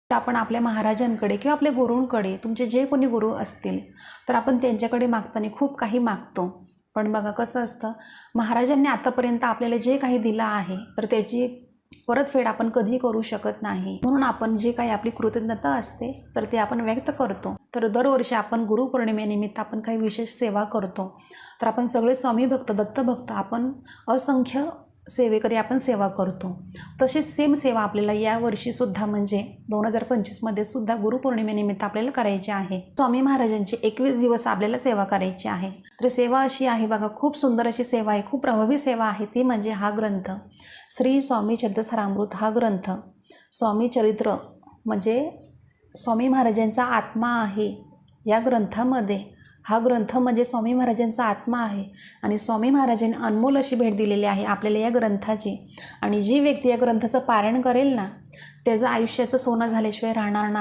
तर आपण आपल्या महाराजांकडे किंवा आपल्या गुरूंकडे, तुमचे जे कोणी गुरु असतील तर आपण त्यांच्याकडे मागताना खूप काही मागतो. पण बघा कसं असतं, महाराजांनी आतापर्यंत आपल्याला जे काही दिलं आहे तर त्याची परतफेड आपण कधी करू शकत नाही. म्हणून आपण जे काही आपली कृतज्ञता असते तर ते आपण व्यक्त करतो. तर दरवर्षी आपण गुरुपौर्णिमेनिमित्त आपण काही विशेष सेवा करतो. तर आपण सगळे स्वामी भक्त, दत्तभक्त, आपण असंख्य सेवेकरी आपण सेवा करतो. तशीच सेम सेवा आपल्याला यावर्षीसुद्धा म्हणजे 2025मध्ये सुद्धा गुरुपौर्णिमेनिमित्त आपल्याला करायची आहे. स्वामी महाराजांची 21 दिवस आपल्याला सेवा करायची आहे. तर सेवा अशी आहे बघा, खूप सुंदर अशी सेवा आहे, खूप प्रभावी सेवा आहे. ती म्हणजे हा ग्रंथ श्री स्वामी चरित्रसारामृत. हा ग्रंथ स्वामी चरित्र म्हणजे स्वामी महाराजांचा आत्मा आहे. या ग्रंथामध्ये हा ग्रंथ म्हणजे स्वामी महाराजांचा आत्मा आहे आणि स्वामी महाराजांनी अनमोल अशी भेट दिलेली आहे आपल्याला या ग्रंथाची. आणि जी व्यक्ती या ग्रंथाचं पारायण करेल ना, त्याचं आयुष्याचं सोनं झाल्याशिवाय राहणार नाही.